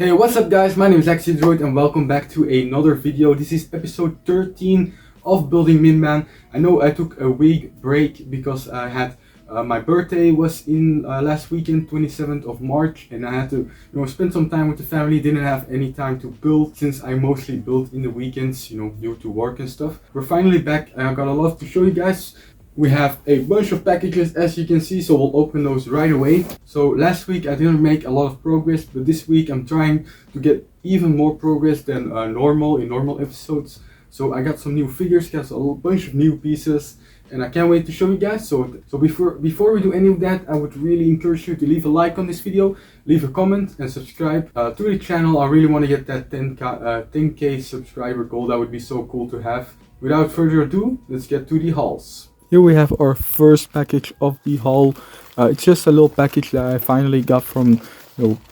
Hey, what's up guys, my name is Axidroid and welcome back to another video. This is episode 13 of building Mimban. I know I took a week break because I had my birthday was in last weekend, 27th of March, and I had to spend some time with the family. Didn't have any time to build since I mostly build in the weekends, due to work and stuff. We're finally back and I got a lot to show you guys. We have a bunch of packages as you can see, so we'll open those right away. So last week I didn't make a lot of progress, but this week I'm trying to get even more progress than normal in normal episodes. So I got some new figures, got a bunch of new pieces, and I can't wait to show you guys. So before we do any of that, I would really encourage you to leave a like on this video, leave a comment and subscribe to the channel. I really want to get that 10k subscriber goal. That would be so cool to have. Without further ado, let's get to the hauls. Here we have our first package of the haul. It's just a little package that I finally got from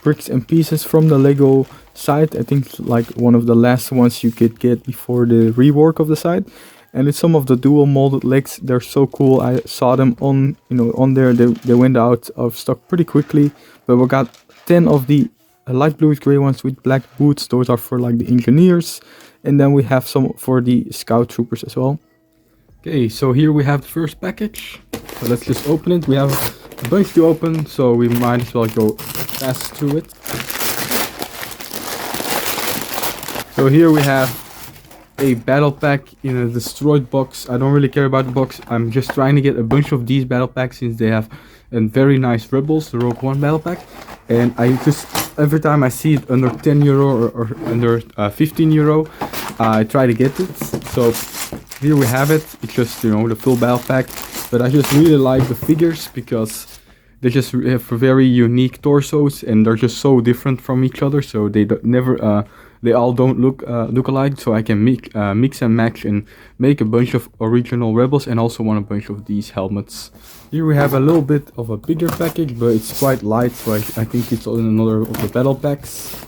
bricks and pieces from the Lego site. I think it's like one of the last ones you could get before the rework of the site. And it's some of the dual molded legs. They're so cool. I saw them on on there. They went out of stock pretty quickly. But we got 10 of the light bluish gray ones with black boots. Those are for like the engineers. And then we have some for the scout troopers as well. Okay, so here we have the first package. So let's just open it. We have a bunch to open, so we might as well go fast through it. So here we have a battle pack in a destroyed box. I don't really care about the box. I'm just trying to get a bunch of these battle packs since they have a very nice Rebels, the Rogue One battle pack. And I just, every time I see it under 10 euro or under 15 euro, I try to get it. So here we have it. It's just the full battle pack, but I just really like the figures because they just have very unique torsos and they're just so different from each other. So they they all don't look alike. So I can mix and match and make a bunch of original Rebels and also want a bunch of these helmets. Here we have a little bit of a bigger package, but it's quite light, so I think it's in another of the battle packs.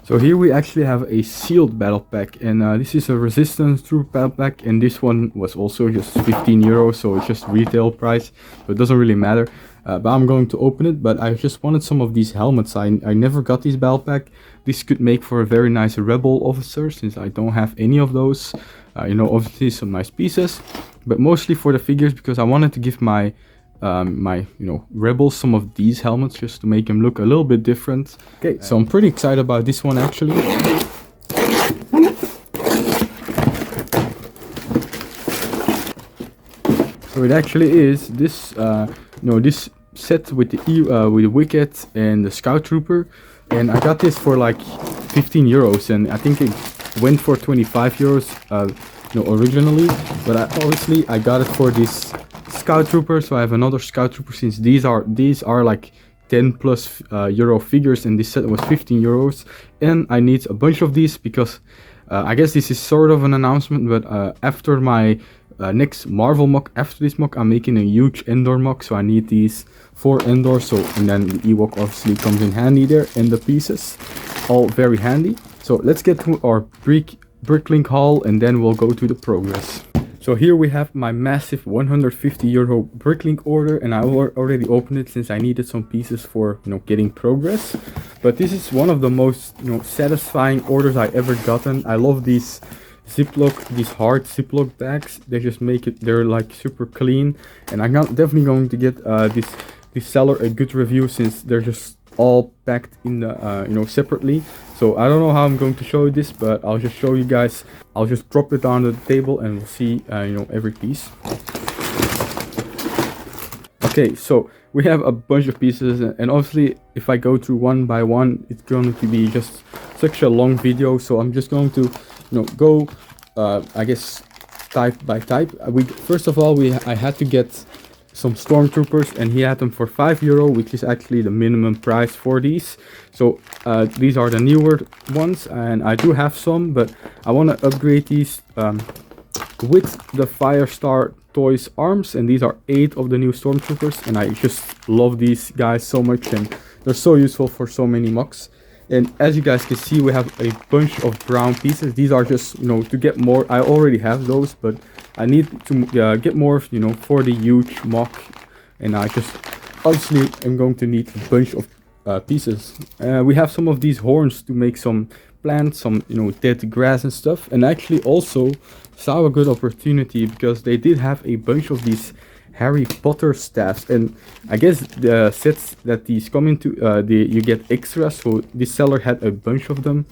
So here we actually have a sealed battle pack, and this is a resistance troop battle pack, and this one was also just 15 euros, so it's just retail price, so it doesn't really matter. But I'm going to open it, but I just wanted some of these helmets. I never got these battle pack. This could make for a very nice rebel officer since I don't have any of those. Obviously some nice pieces, but mostly for the figures because I wanted to give my rebels some of these helmets just to make them look a little bit different. Okay, so I'm pretty excited about this one actually. So it actually is this this set with the Wicket and the Scout Trooper, and I got this for like 15 euros, and I think it went for 25 euros originally, but obviously I got it for this Scout Trooper. So I have another Scout Trooper since these are like 10 plus euro figures, and this set was 15 euros, and I need a bunch of these because I guess this is sort of an announcement, but after my next Marvel mock, after this mock, I'm making a huge Endor mock, so I need these for Endor. So, and then the Ewok obviously comes in handy there, and the pieces, all very handy. So let's get to our bricklink haul, and then we'll go to the progress. So here we have my massive 150 euro bricklink order, and I already opened it since I needed some pieces for getting progress. But this is one of the most satisfying orders I ever gotten. I love these these hard Ziploc bags. They just make it, they're like super clean, and I'm definitely going to get this seller a good review since they're just all packed in the separately. So I don't know how I'm going to show you this, but I'll just show you guys. I'll just drop it on the table and we'll see every piece. Okay, so we have a bunch of pieces, and obviously if I go through one by one, it's going to be just such a long video. So I'm just going to go I guess type by type. First of all, I had to get some stormtroopers, and he had them for 5 euro, which is actually the minimum price for these. So these are the newer ones, and I do have some, but I want to upgrade these with the Firestar Toys arms, and these are 8 of the new stormtroopers, and I just love these guys so much, and they're so useful for so many mocks. And as you guys can see, we have a bunch of brown pieces. These are just, to get more. I already have those, but I need to get more, you know, for the huge mock, and I just obviously am going to need a bunch of pieces. We have some of these horns to make some plants, some, you know, dead grass and stuff, and actually also saw a good opportunity because they did have a bunch of these Harry Potter staffs, and I guess the sets that these come into, you get extra, so this seller had a bunch of them,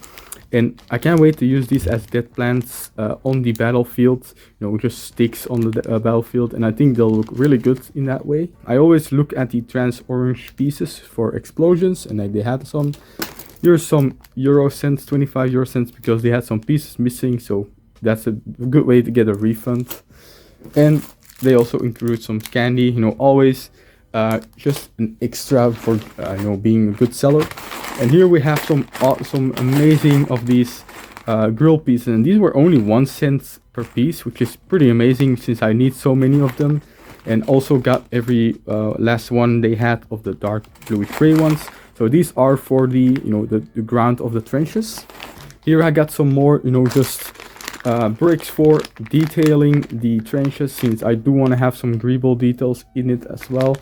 and I can't wait to use these as dead plants on the battlefield, you know, just sticks on the battlefield, and I think they'll look really good in that way. I always look at the trans orange pieces for explosions, and they had some. Here's some euro cents, 25 euro cents, because they had some pieces missing, so that's a good way to get a refund. And they also include some candy, you know, always just an extra for you know, being a good seller. And here we have some amazing of these grill pieces, and these were only 1 cent per piece, which is pretty amazing since I need so many of them. And also got every last one they had of the dark bluish gray ones. So these are for the, you know, the ground of the trenches. Here I got some more, you know, just bricks for detailing the trenches, since I do want to have some greeble details in it as well.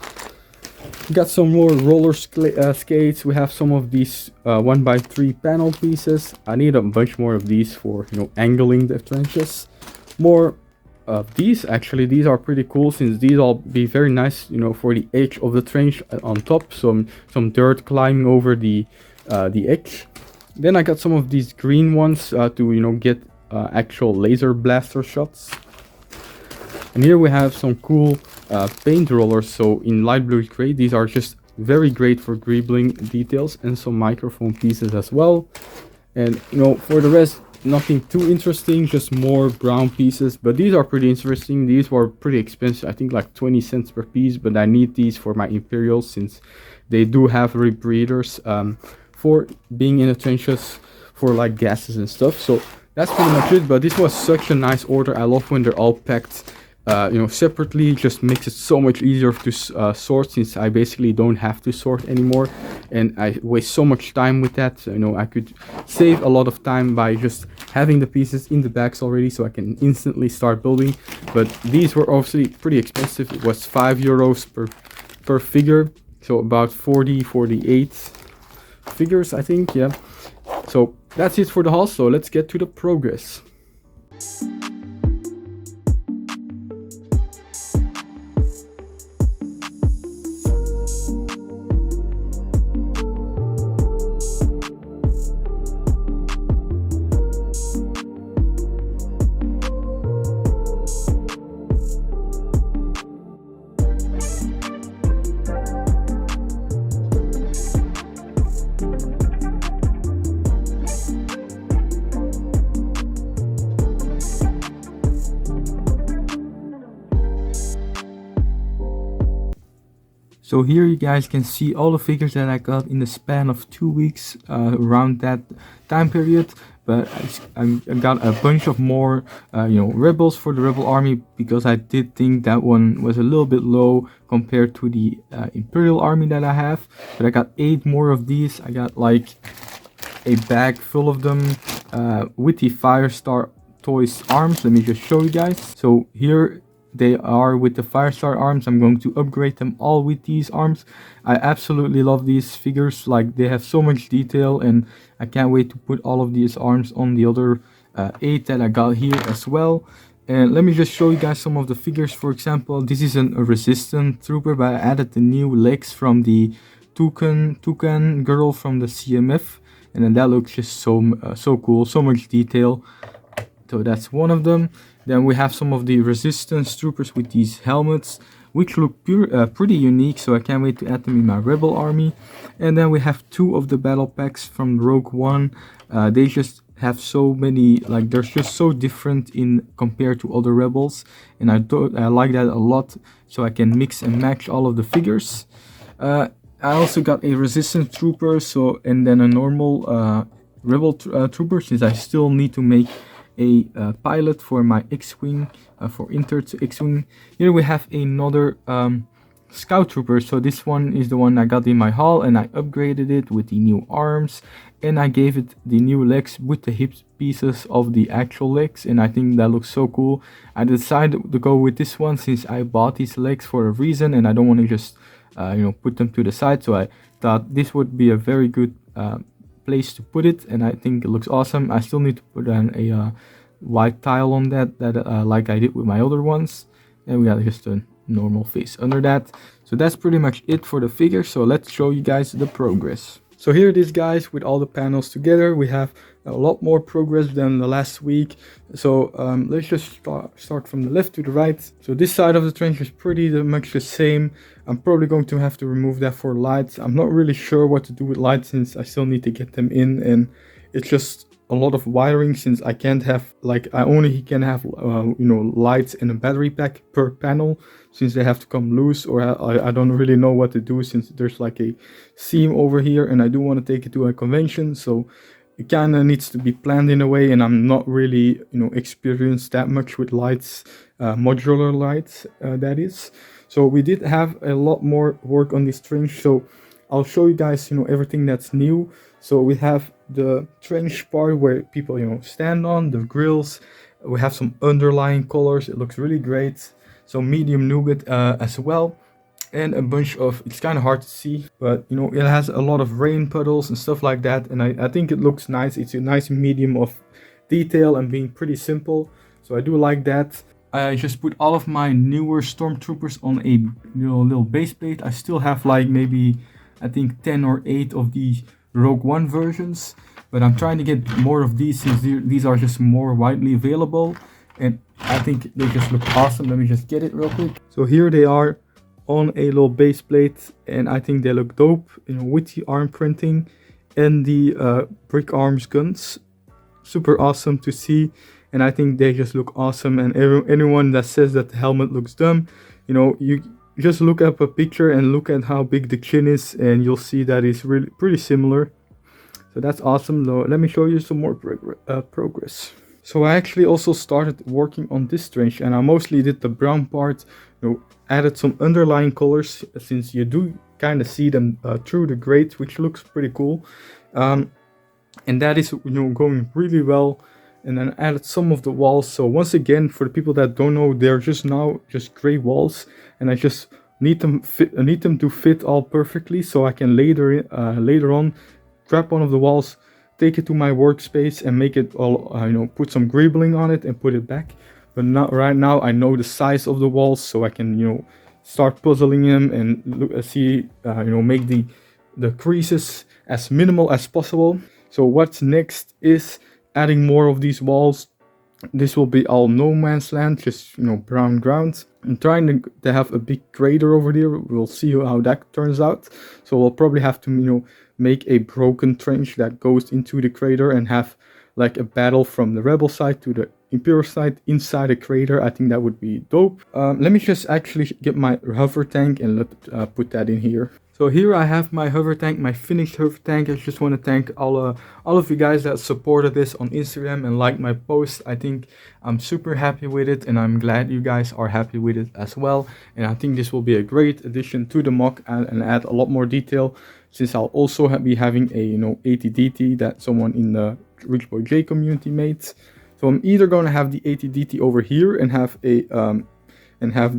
Got some more roller skates. We have some of these 1x3 panel pieces. I need a bunch more of these for, you know, angling the trenches. More of these, actually these are pretty cool, since these will be very nice, you know, for the edge of the trench on top, some dirt climbing over the edge. Then I got some of these green ones to, you know, get actual laser blaster shots. And here we have some cool paint rollers. So in light blue gray, these are just very great for greebling details, and some microphone pieces as well. And, you know, for the rest, nothing too interesting, just more brown pieces, but these are pretty interesting. These were pretty expensive, I think like 20 cents per piece, but I need these for my Imperials, since they do have rebreathers for being in the trenches for like gases and stuff. So that's pretty much it, but this was such a nice order. I love when they're all packed you know, separately. It just makes it so much easier to sort, since I basically don't have to sort anymore, and I waste so much time with that. So, you know, I could save a lot of time by just having the pieces in the bags already, so I can instantly start building. But these were obviously pretty expensive. It was 5 euros per figure, so about 48 figures, I think. Yeah, so that's it for the haul, so let's get to the progress. So here you guys can see all the figures that I got in the span of 2 weeks around that time period. But I got a bunch of more, you know, rebels for the rebel army, because I did think that one was a little bit low compared to the imperial army that I have. But I got 8 more of these. I got like a bag full of them with the Firestar Toys arms. Let me just show you guys. So here they are with the Firestar arms. I'm going to upgrade them all with these arms. I absolutely love these figures. Like, they have so much detail, and I can't wait to put all of these arms on the other 8 that I got here as well. And let me just show you guys some of the figures. For example, this is a resistant trooper, but I added the new legs from the Toucan girl from the CMF, and then that looks just so cool, so much detail. So that's one of them. Then we have some of the resistance troopers with these helmets, which look pretty unique, so I can't wait to add them in my rebel army. And then we have 2 of the battle packs from Rogue One. They just have so many, like, they're just so different in compared to other rebels, and I like that a lot, so I can mix and match all of the figures. I also got a resistance trooper, and then a normal rebel trooper, since I still need to make a pilot for my X-Wing, for Inter X-Wing. Here we have another scout trooper. So this one is the one I got in my haul, and I upgraded it with the new arms and I gave it the new legs with the hip pieces of the actual legs, and I think that looks so cool. I decided to go with this one since I bought these legs for a reason, and I don't want to just put them to the side. So I thought this would be a very good place to put it, and I think it looks awesome. I still need to put a white tile on that like I did with my other ones, and we got just a normal face under that. So that's pretty much it for the figure. So let's show you guys the progress. So here it is, guys, with all the panels together. We have a lot more progress than the last week. So let's just start from the left to the right. So this side of the trench is pretty much the same. I'm probably going to have to remove that for lights. I'm not really sure what to do with lights since I still need to get them in, and it's just a lot of wiring since I can't have, like, I only can have lights and a battery pack per panel, since they have to come loose, or I don't really know what to do since there's like a seam over here and I do want to take it to a convention. So it kind of needs to be planned in a way, and I'm not really experienced that much with lights, modular lights, that is. So we did have a lot more work on this trench, so I'll show you guys everything that's new. So we have the trench part where people stand on the grills. We have some underlying colors. It looks really great. So medium nougat as well, and a bunch of, it's kind of hard to see, but it has a lot of rain puddles and stuff like that, and I think it looks nice. It's a nice medium of detail and being pretty simple, so I do like that. I just put all of my newer stormtroopers on a little base plate. I still have like maybe I think 10 or 8 of these Rogue One versions, but I'm trying to get more of these since these are just more widely available, and I think they just look awesome. Let me just get it real quick. So here they are on a little base plate, and I think they look dope, with the arm printing and the brick arms guns. Super awesome to see, and I think they just look awesome. And anyone that says that the helmet looks dumb, you just look up a picture and look at how big the chin is, and you'll see that it's really pretty similar. So that's awesome. So let me show you some more progress. So I actually also started working on this trench, and I mostly did the brown part, added some underlying colors since you do kind of see them through the grate, which looks pretty cool. And that is going really well. And then added some of the walls. So once again, for the people that don't know, they're just gray walls, and I just need them to fit all perfectly, so I can later on grab one of the walls, take it to my workspace and make it all put some greebling on it and put it back. But not right now. I know the size of the walls, so I can start puzzling them and see make the creases as minimal as possible. So what's next is adding more of these walls. This will be all no man's land, just brown ground. I'm trying to have a big crater over there. We'll see how that turns out. So we'll probably have to make a broken trench that goes into the crater and have like a battle from the rebel side to the Imperial side inside a crater. I think that would be dope. Let me just actually get my hover tank and put that in here. So here I have my hover tank, my finished hover tank. I just want to thank all of you guys that supported this on Instagram and liked my post. I think I'm super happy with it, and I'm glad you guys are happy with it as well. And I think this will be a great addition to the mock and add a lot more detail, since I'll also be having a ATDT that someone in the Rich Boy J community made. So I'm either going to have the ATDT over here and have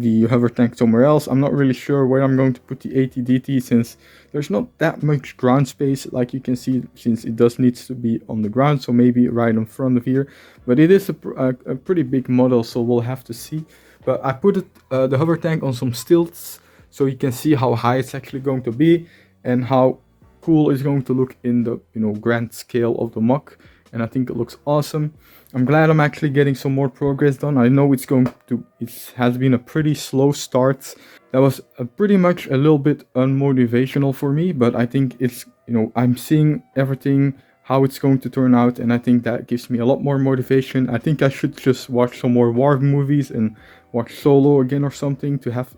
the hover tank somewhere else. I'm not really sure where I'm going to put the ATDT, since there's not that much ground space, like you can see, since it needs to be on the ground. So maybe right in front of here, but it is a pretty big model, so we'll have to see. But I put the hover tank on some stilts, so you can see how high it's actually going to be and how cool it's going to look in the grand scale of the mock. And I think it looks awesome. I'm glad I'm actually getting some more progress done. I know it has been a pretty slow start. That was pretty much a little bit unmotivational for me, but I think it's, I'm seeing everything, how it's going to turn out, and I think that gives me a lot more motivation. I think I should just watch some more war movies and watch Solo again or something to have,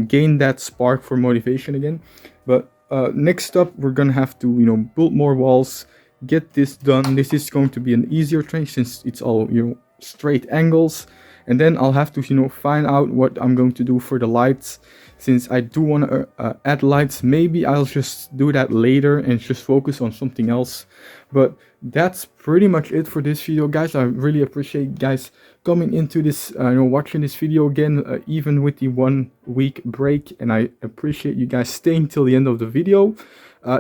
gain that spark for motivation again. But next up, we're gonna have to, build more walls, get this done. This is going to be an easier trench since it's all straight angles, and then I'll have to find out what I'm going to do for the lights, since I do want to add lights. Maybe I'll just do that later and just focus on something else, But that's pretty much it for this video, guys. I really appreciate you guys coming into this, watching this video again, even with the 1 week break, and I appreciate you guys staying till the end of the video.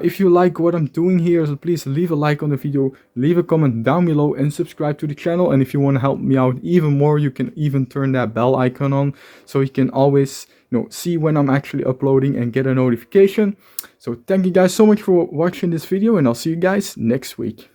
If you like what I'm doing here, so please leave a like on the video, leave a comment down below, and subscribe to the channel. And if you want to help me out even more, you can even turn that bell icon on, so you can always see when I'm actually uploading and get a notification. So thank you guys so much for watching this video, and I'll see you guys next week.